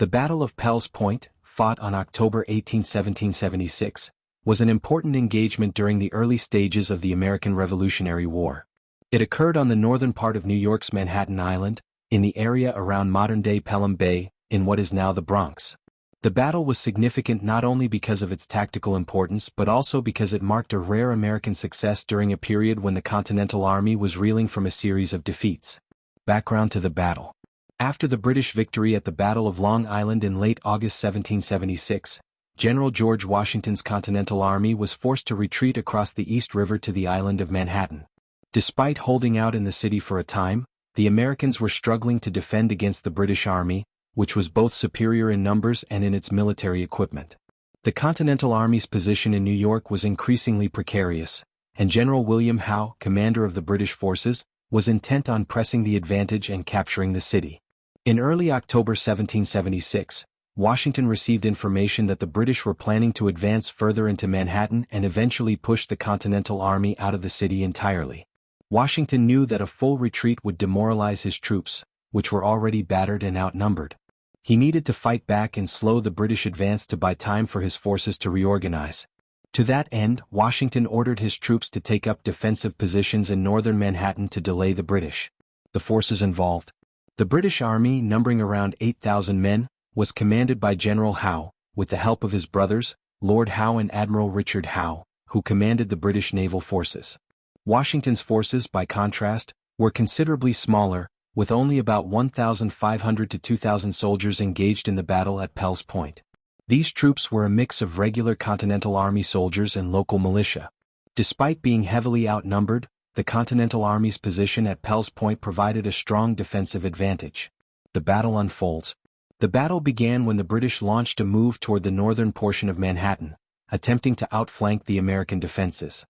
The Battle of Pell's Point, fought on October 18, 1776, was an important engagement during the early stages of the American Revolutionary War. It occurred on the northern part of New York's Manhattan Island, in the area around modern-day Pelham Bay, in what is now the Bronx. The battle was significant not only because of its tactical importance but also because it marked a rare American success during a period when the Continental Army was reeling from a series of defeats. Background to the battle. After the British victory at the Battle of Long Island in late August 1776, General George Washington's Continental Army was forced to retreat across the East River to the island of Manhattan. Despite holding out in the city for a time, the Americans were struggling to defend against the British Army, which was both superior in numbers and in its military equipment. The Continental Army's position in New York was increasingly precarious, and General William Howe, commander of the British forces, was intent on pressing the advantage and capturing the city. In early October 1776, Washington received information that the British were planning to advance further into Manhattan and eventually push the Continental Army out of the city entirely. Washington knew that a full retreat would demoralize his troops, which were already battered and outnumbered. He needed to fight back and slow the British advance to buy time for his forces to reorganize. To that end, Washington ordered his troops to take up defensive positions in northern Manhattan to delay the British. The forces involved. The British Army, numbering around 8,000 men, was commanded by General Howe, with the help of his brothers, Lord Howe and Admiral Richard Howe, who commanded the British naval forces. Washington's forces, by contrast, were considerably smaller, with only about 1,500 to 2,000 soldiers engaged in the battle at Pell's Point. These troops were a mix of regular Continental Army soldiers and local militia. Despite being heavily outnumbered, the Continental Army's position at Pell's Point provided a strong defensive advantage. The battle unfolds. The battle began when the British launched a move toward the northern portion of Manhattan, attempting to outflank the American defenses.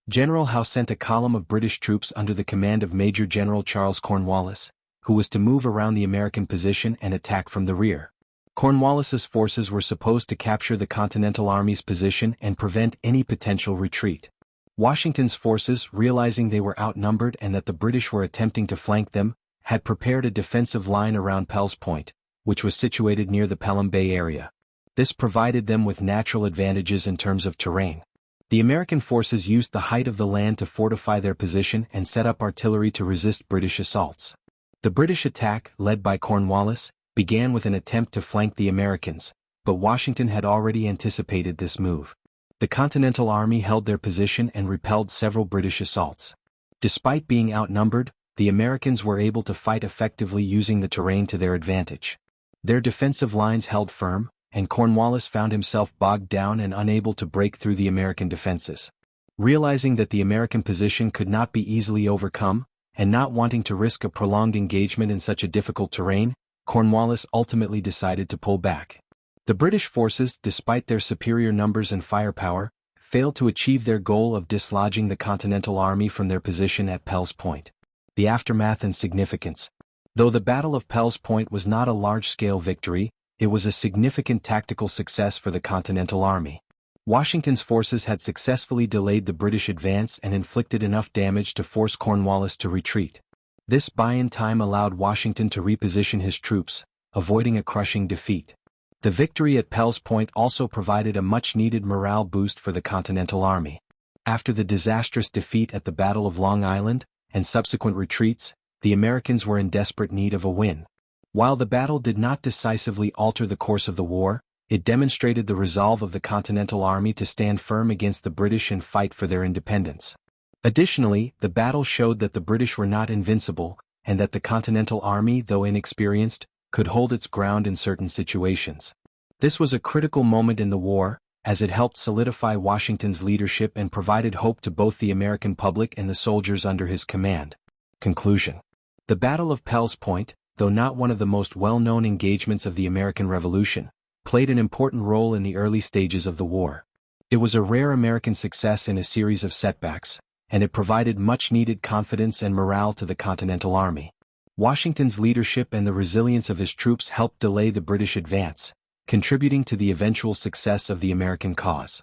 General Howe sent a column of British troops under the command of Major General Charles Cornwallis, who was to move around the American position and attack from the rear. Cornwallis's forces were supposed to capture the Continental Army's position and prevent any potential retreat. Washington's forces, realizing they were outnumbered and that the British were attempting to flank them, had prepared a defensive line around Pell's Point, which was situated near the Pelham Bay area. This provided them with natural advantages in terms of terrain. The American forces used the height of the land to fortify their position and set up artillery to resist British assaults. The British attack, led by Cornwallis, began with an attempt to flank the Americans, but Washington had already anticipated this move. The Continental Army held their position and repelled several British assaults. Despite being outnumbered, the Americans were able to fight effectively using the terrain to their advantage. Their defensive lines held firm, and Cornwallis found himself bogged down and unable to break through the American defenses. Realizing that the American position could not be easily overcome, and not wanting to risk a prolonged engagement in such a difficult terrain, Cornwallis ultimately decided to pull back. The British forces, despite their superior numbers and firepower, failed to achieve their goal of dislodging the Continental Army from their position at Pell's Point. The aftermath and significance. Though the Battle of Pell's Point was not a large-scale victory, it was a significant tactical success for the Continental Army. Washington's forces had successfully delayed the British advance and inflicted enough damage to force Cornwallis to retreat. This buy-in time allowed Washington to reposition his troops, avoiding a crushing defeat. The victory at Pell's Point also provided a much-needed morale boost for the Continental Army. After the disastrous defeat at the Battle of Long Island, and subsequent retreats, the Americans were in desperate need of a win. While the battle did not decisively alter the course of the war, it demonstrated the resolve of the Continental Army to stand firm against the British and fight for their independence. Additionally, the battle showed that the British were not invincible, and that the Continental Army, though inexperienced, could hold its ground in certain situations. This was a critical moment in the war, as it helped solidify Washington's leadership and provided hope to both the American public and the soldiers under his command. Conclusion. The Battle of Pell's Point, though not one of the most well-known engagements of the American Revolution, played an important role in the early stages of the war. It was a rare American success in a series of setbacks, and it provided much-needed confidence and morale to the Continental Army. Washington's leadership and the resilience of his troops helped delay the British advance, contributing to the eventual success of the American cause.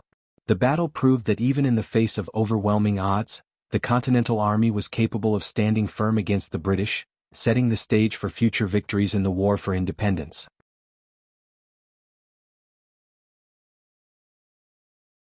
The battle proved that even in the face of overwhelming odds, the Continental Army was capable of standing firm against the British, setting the stage for future victories in the war for independence.